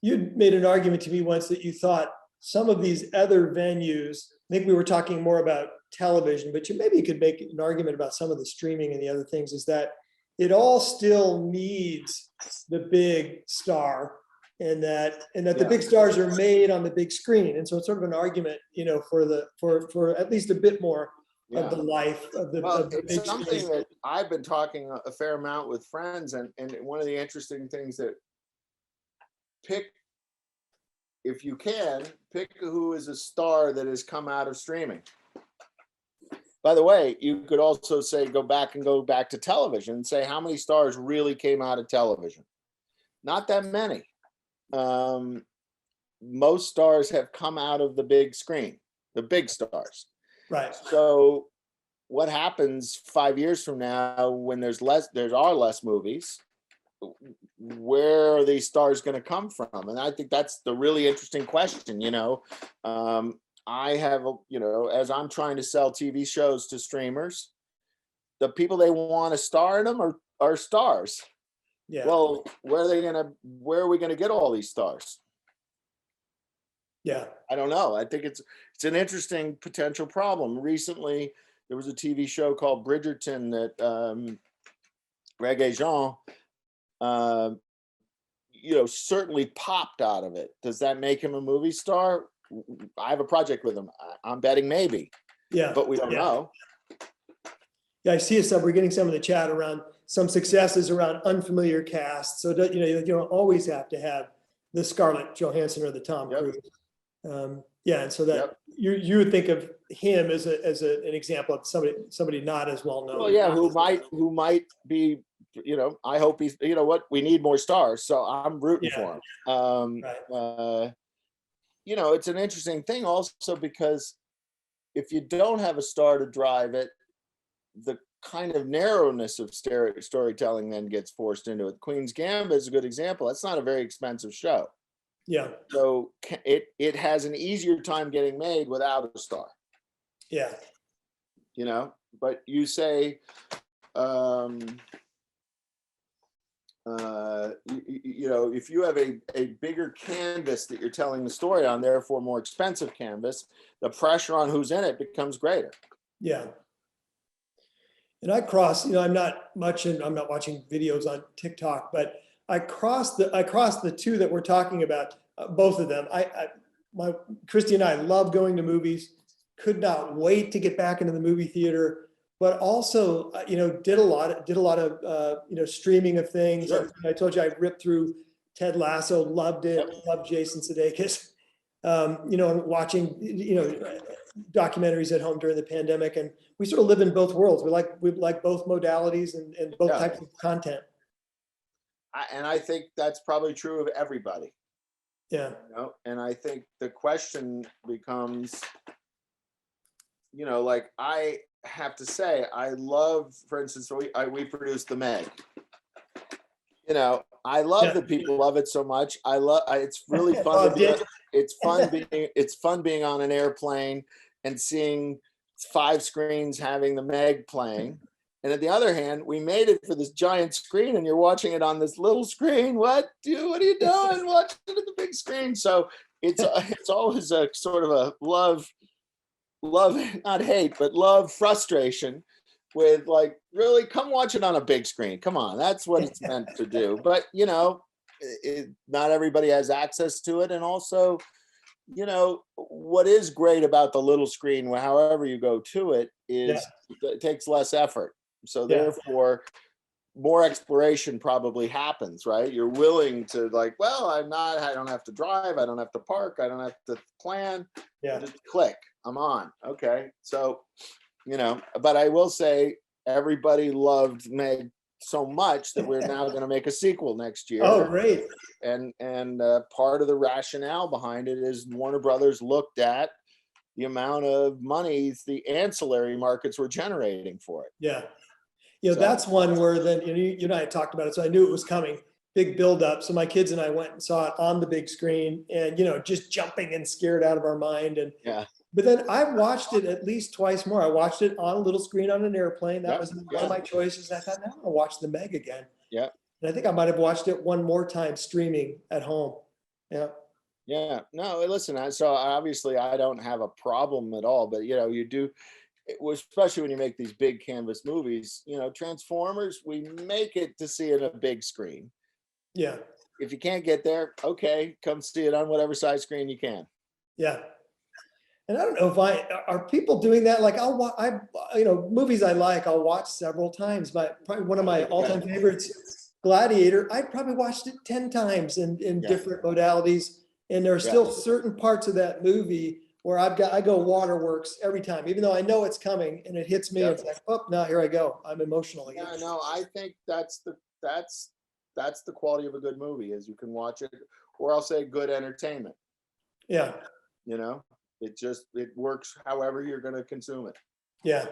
You made an argument to me once that you thought some of these other venues, I think we were talking more about television, but maybe you could make an argument about some of the streaming and the other things, is that it all still needs the big star, and that the big stars are made on the big screen. And so it's sort of an argument, you know, for at least a bit more of the life of the, well, of the it's big something screen. that I've been talking a fair amount with friends, and one of the interesting things that if you can, pick who is a star that has come out of streaming. By the way, you could also say go back to television and say how many stars really came out of television. Not that many. Most stars have come out of the big screen, the big stars. Right. So what happens 5 years from now when there are less movies? Where are these stars going to come from? And I think that's the really interesting question. You know, I have, you know, as I'm trying to sell TV shows to streamers, the people they want to star in them are stars. Yeah. Well, where are we gonna get all these stars? Yeah. I don't know. I think it's an interesting potential problem. Recently, there was a TV show called Bridgerton that Regé Jean, you know, certainly popped out of it. Does that make him a movie star? I have a project with him. I'm betting maybe. Yeah. But we don't know. Yeah, I see we're getting some of the chat around some successes around unfamiliar casts. So you know, you don't always have to have the Scarlett Johansson or the Tom Cruise. Yeah, and so that you would think of him as an example of somebody not as well known. Well, yeah, who might be, you know, I hope he's, you know what, we need more stars, so I'm rooting for him. Right. You know, it's an interesting thing also because if you don't have a star to drive it, the kind of narrowness of storytelling then gets forced into it. Queen's Gambit is a good example. That's not a very expensive show. Yeah. So it has an easier time getting made without a star. Yeah. You know, but you say, you know, if you have a bigger canvas that you're telling the story on, therefore more expensive canvas, the pressure on who's in it becomes greater. Yeah. And I cross, I'm not much, and I'm not watching videos on TikTok, but I cross the two that we're talking about, both of them. My Christy and I love going to movies. Could not wait to get back into the movie theater, but also, did a lot of, streaming of things. Sure. I told you I ripped through Ted Lasso, loved it, Yep. loved Jason Sudeikis. And watching, documentaries at home during the pandemic, and we sort of live in both worlds. We like both modalities and both Yeah. types of content. And I think that's probably true of everybody. Yeah. And I think the question becomes, like I have to say, I love, for instance, we produced The Meg. I love Yeah. that people love it so much. It's really fun. It's fun being on an airplane and seeing 5 screens having The Meg playing. And at the other hand, we made it for this giant screen, and you're watching it on this little screen. What are you doing? Watch it at the big screen. So it's always a sort of a love, not hate, but love frustration with, like, really, come watch it on a big screen. Come on, that's what it's meant to do. But not everybody has access to it, and also, what is great about the little screen, however you go to it, is it takes less effort. So therefore, more exploration probably happens, right? You're willing to, like, well, I don't have to drive, I don't have to park, I don't have to plan. Just click, I'm on. Okay. So, but I will say everybody loved Meg so much that we're now going to make a sequel next year. Oh, great. And part of the rationale behind it is Warner Brothers looked at the amount of money the ancillary markets were generating for it. Yeah. That's one where then, you and I had talked about it, so I knew it was coming. Big buildup. So my kids and I went and saw it on the big screen, and, just jumping and scared out of our mind. And but then I watched it at least twice more. I watched it on a little screen on an airplane. That was one of my choices. I thought, now I'm gonna watch The Meg again. Yeah. And I think I might have watched it one more time streaming at home. Yeah. Yeah. No, listen, so obviously I don't have a problem at all, but you do, especially when you make these big canvas movies, Transformers, we make it to see it on a big screen. Yeah. If you can't get there, okay, come see it on whatever size screen you can. Yeah. And I don't know if are people doing that? Like movies I like, I'll watch several times. Probably one of my all-time favorites, Gladiator, I probably watched it 10 times in different modalities. And there are still certain parts of that movie where I go waterworks every time, even though I know it's coming and it hits me. It's like, oh, now here I go. I'm emotional again. Yeah, no, I think that's the quality of a good movie, is you can watch it, or I'll say good entertainment. Yeah. It works however you're going to consume it. Yeah.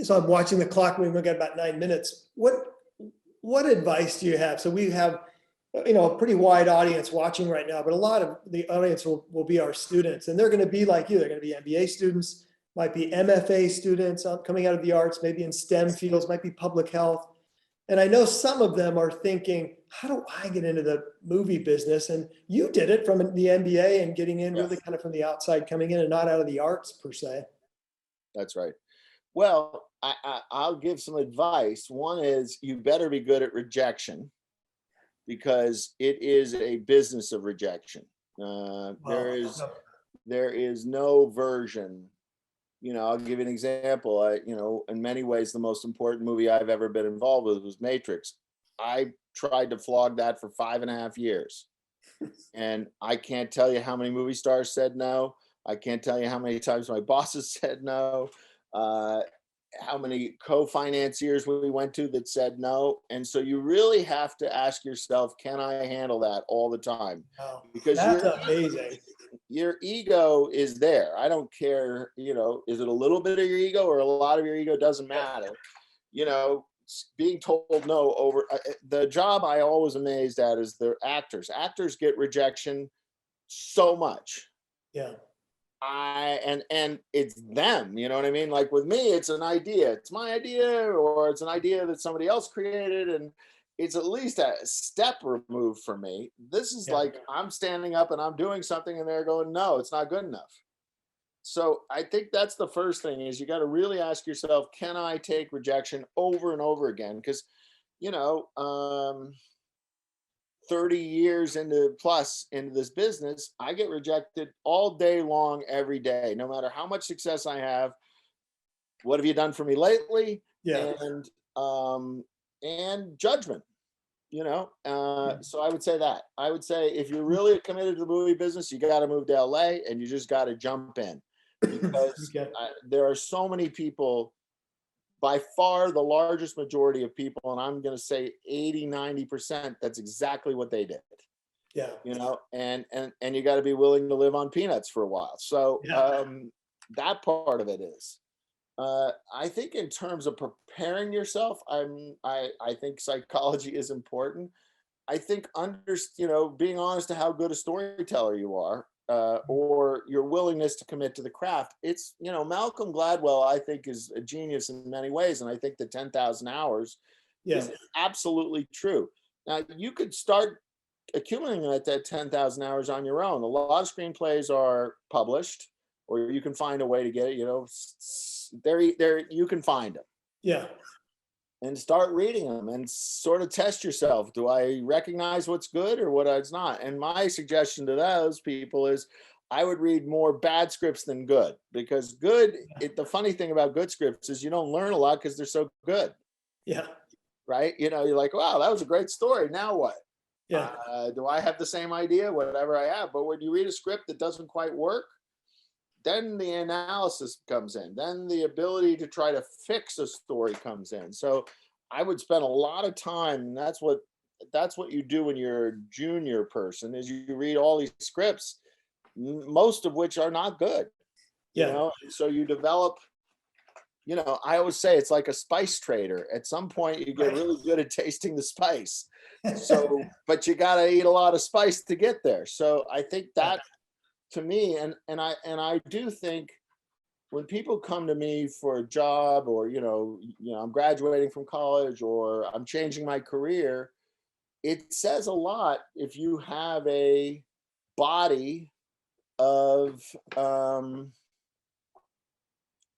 So I'm watching the clock. We've got about 9 minutes. What advice do you have? So we have, a pretty wide audience watching right now, but a lot of the audience will be our students, and they're going to be like you. They're going to be MBA students, might be MFA students coming out of the arts, maybe in STEM fields, might be public health. And I know some of them are thinking, how do I get into the movie business? And you did it from the MBA and getting in really kind of from the outside, coming in and not out of the arts per se. That's right. Well, I'll give some advice. One is, you better be good at rejection, because it is a business of rejection. There is no version. I'll give you an example. In many ways, the most important movie I've ever been involved with was Matrix. I tried to flog that for 5.5 years. And I can't tell you how many movie stars said no. I can't tell you how many times my bosses said no. How many co-financiers we went to that said no. And so you really have to ask yourself, can I handle that all the time? Wow. Because that's amazing. Your ego is there. I don't care, is it a little bit of your ego or a lot of your ego? Doesn't matter. Being told no over the job I always amazed at is the actors. Actors get rejection so much. Yeah. And it's them, you know what I mean? Like with me, it's an idea. It's my idea, or it's an idea that somebody else created, and it's at least a step removed from me. This is like I'm standing up and I'm doing something, and they're going, no, it's not good enough. So I think that's the first thing is you got to really ask yourself, can I take rejection over and over again? Because, you know, 30 years into this business, I get rejected all day long, every day, no matter how much success I have. What have you done for me lately? Yeah. And judgment, you know. So I would say that. I would say if you're really committed to the movie business, you got to move to LA and you just got to jump in because Okay. there are so many people, by far the largest majority of people, and I'm going to say 80-90%, that's exactly what they did. Yeah. You know, and you got to be willing to live on peanuts for a while. So that part of it is. I think in terms of preparing yourself, I think psychology is important. I think being honest to how good a storyteller you are, or your willingness to commit to the craft. It's, you know, Malcolm Gladwell, I think, is a genius in many ways, and I think the 10,000 hours is absolutely true. Now you could start accumulating that 10,000 hours on your own. A lot of screenplays are published, or you can find a way to get it. You know, there you can find them. Yeah. And start reading them and sort of test yourself. Do I recognize what's good or what it's not? And my suggestion to those people is I would read more bad scripts than good, because the funny thing about good scripts is you don't learn a lot because they're so good. Yeah. Right. You know, you're like, wow, that was a great story. Now what? Yeah. Do I have the same idea? Whatever I have. But when you read a script that doesn't quite work, then the analysis comes in. Then the ability to try to fix a story comes in. So I would spend a lot of time, and that's what you do when you're a junior person, is you read all these scripts, most of which are not good. You know, so you develop, you know, I always say it's like a spice trader. At some point you get really good at tasting the spice. So, but you got to eat a lot of spice to get there. So I think that, to me, and I do think when people come to me for a job, or you know I'm graduating from college, or I'm changing my career, it says a lot if you have a body of that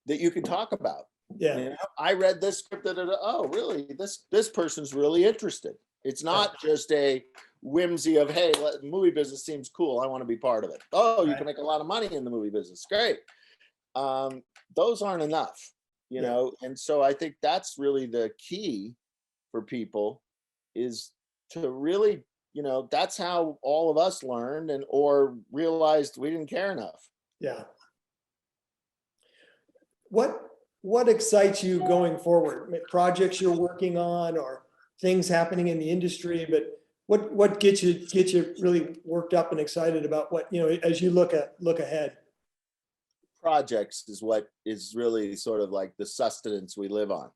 you can talk about. Yeah. You know, I read this script. Oh, really? This person's really interested. It's not just a whimsy of, hey, movie business seems cool, I want to be part of it. Oh, you can make a lot of money in the movie business. Great. Those aren't enough, you know? And so I think that's really the key for people, is to really, you know, that's how all of us learned or realized we didn't care enough. Yeah. What excites you going forward? Projects you're working on, or things happening in the industry, but what gets you really worked up and excited about what, you know, as you look ahead? Projects is what is really sort of like the sustenance we live on.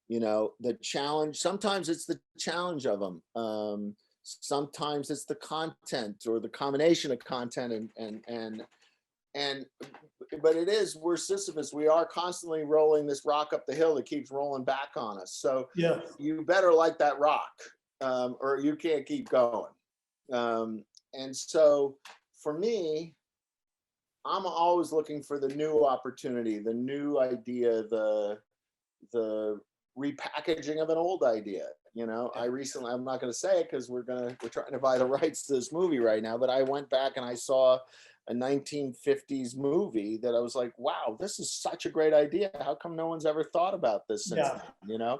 You know, the challenge, sometimes it's the challenge of them. Sometimes it's the content or the combination of content but we're Sisyphus. We are constantly rolling this rock up the hill that keeps rolling back on us. So you better like that rock, or you can't keep going. And so for me, I'm always looking for the new opportunity, the new idea, the repackaging of an old idea. You know, I'm not going to say it because we're trying to buy the rights to this movie right now, but I went back and I saw a 1950s movie that I was like, wow, this is such a great idea. How come no one's ever thought about this since then, you know?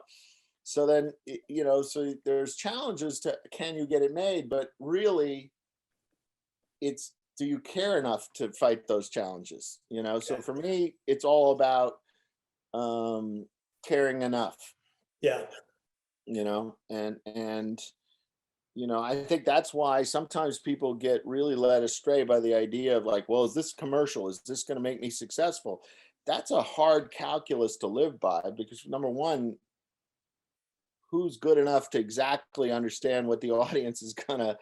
So then, you know, so there's challenges to, can you get it made? But really, it's, do you care enough to fight those challenges? You know, so for me, it's all about caring enough. Yeah. You know, and you know, I think that's why sometimes people get really led astray by the idea of like, well, is this commercial? Is this going to make me successful? That's a hard calculus to live by, because number one, who's good enough to exactly understand what the audience is going to,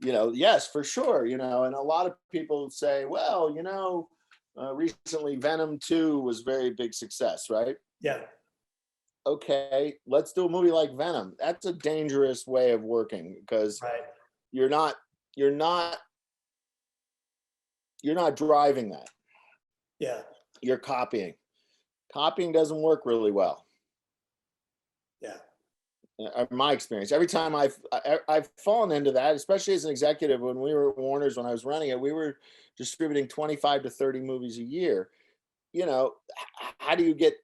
you know, yes, for sure. You know, and a lot of people say, well, you know, recently Venom 2 was very big success, right? Yeah. Okay, let's do a movie like Venom. That's a dangerous way of working, because you're not driving that. Yeah. you're copying. Copying doesn't work really well. Yeah. My experience, every time I've fallen into that, especially as an executive. When we were at Warner's, when I was running it, we were distributing 25 to 30 movies a year. How do you get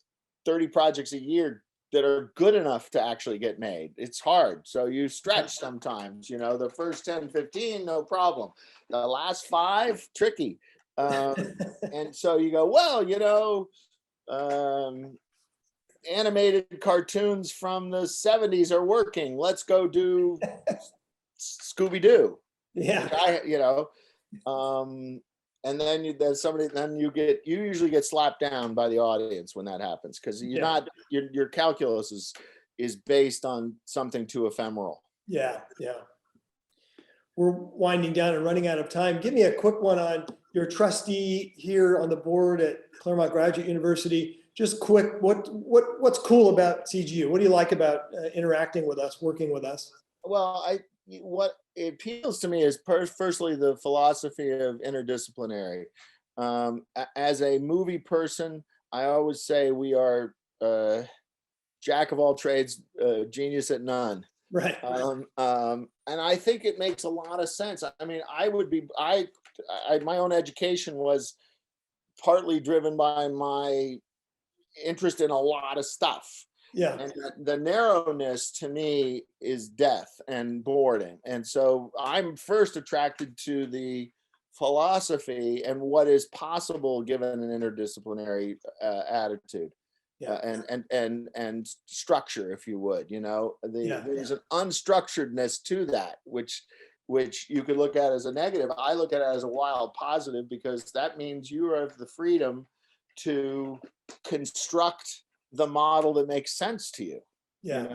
30 projects a year that are good enough to actually get made? It's hard. So you stretch sometimes, the first 10, 15, no problem. The last 5, tricky. And so you go, well, animated cartoons from the 70s are working. Let's go do Scooby-Doo. Yeah. And then you usually get slapped down by the audience when that happens, because your calculus is based on something too ephemeral. Yeah. Yeah. We're winding down and running out of time. Give me a quick one on your trustee here on the board at Claremont Graduate University. Just quick, what's cool about CGU? What do you like about interacting with us, working with us? Well, what appeals to me is firstly the philosophy of interdisciplinary. As a movie person, I always say we are jack of all trades, genius at none. Right. And I think it makes a lot of sense. I mean, my own education was partly driven by my interest in a lot of stuff. Yeah. And the narrowness to me is death and boredom. And so I'm first attracted to the philosophy and what is possible given an interdisciplinary attitude. Yeah. And structure, if you would, there's an unstructuredness to that, which you could look at as a negative. I look at it as a wild positive, because that means you have the freedom to construct the model that makes sense to you. Yeah.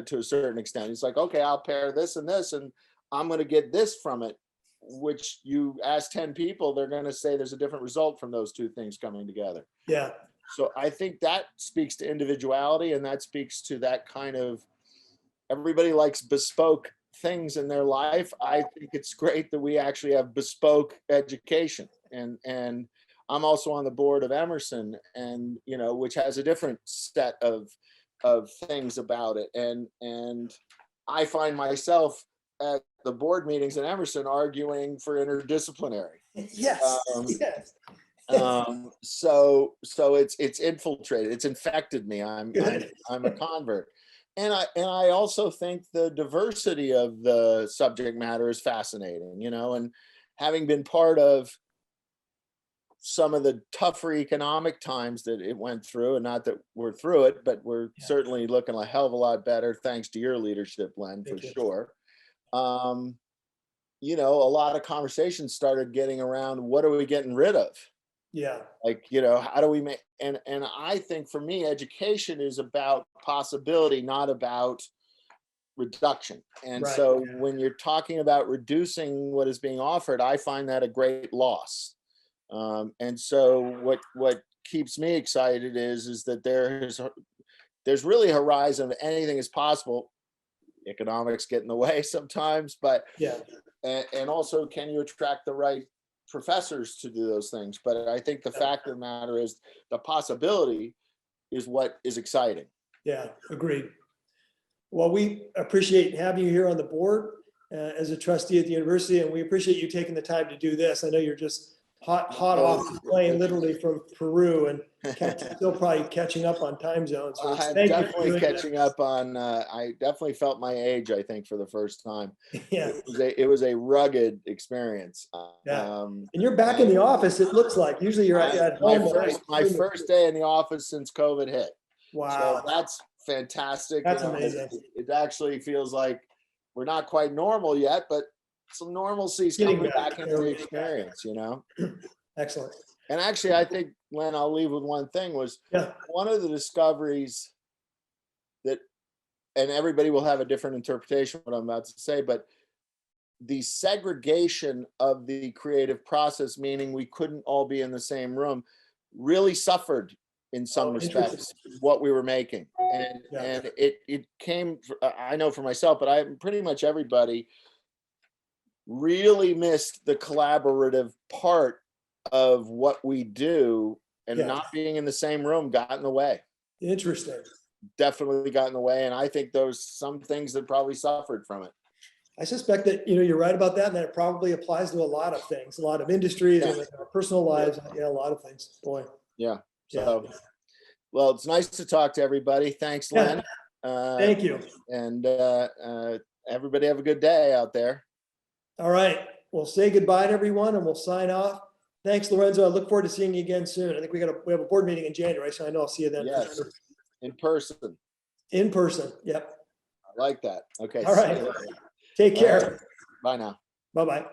To a certain extent. It's like, okay, I'll pair this and this, and I'm going to get this from it, which you ask 10 people, they're going to say there's a different result from those two things coming together. Yeah. So I think that speaks to individuality, and that speaks to that kind of, everybody likes bespoke things in their life. I think it's great that we actually have bespoke education, and I'm also on the board of Emerson, and which has a different set of things about it, and I find myself at the board meetings at Emerson arguing for interdisciplinary. Yes. Yes. So it's infiltrated, it's infected me. I'm a convert, and I also think the diversity of the subject matter is fascinating, and having been part of some of the tougher economic times that it went through, and not that we're through it, but we're certainly looking a hell of a lot better thanks to your leadership, Len, for sure. A lot of conversations started getting around, what are we getting rid of? Yeah. Like, how do we make, and I think for me, education is about possibility, not about reduction. And so when you're talking about reducing what is being offered, I find that a great loss. And so what keeps me excited is that there's really a horizon of anything is possible. Economics get in the way sometimes, but and also, can you attract the right professors to do those things? But I think the fact of the matter is the possibility is what is exciting. Yeah, agreed. Well, we appreciate having you here on the board as a trustee at the university, and we appreciate you taking the time to do this. I know you're just hot off the plane, literally from Peru, and still probably catching up on time zones. So I'm definitely catching up on. I definitely felt my age, I think, for the first time. Yeah, it was a rugged experience. And you're back in the office. It looks like usually you're at home. My first day in the office since COVID hit. Wow, so that's fantastic. That's amazing. It actually feels like we're not quite normal yet, but some normalcy is coming back into the experience, Excellent. And actually, I think, Len, I'll leave with one thing, was one of the discoveries that, and everybody will have a different interpretation of what I'm about to say, but the segregation of the creative process, meaning we couldn't all be in the same room, really suffered in some respects what we were making. And it came, I know for myself, but pretty much everybody really missed the collaborative part of what we do and Yeah. not being in the same room got in the way. Interesting. Definitely got in the way. And I think there's some things that probably suffered from it. I suspect that, you're right about that, and that it probably applies to a lot of things, a lot of industries, and our personal lives. Yeah, a lot of things. Boy. Yeah. Yeah. So, well, it's nice to talk to everybody. Thanks, Len. Thank you. And everybody have a good day out there. All right. We'll say goodbye to everyone and we'll sign off. Thanks, Lorenzo. I look forward to seeing you again soon. I think we have a board meeting in January, so I know I'll see you then. Yes. In person. In person. Yep. I like that. Okay. All right. Take care. Bye now. Bye-bye.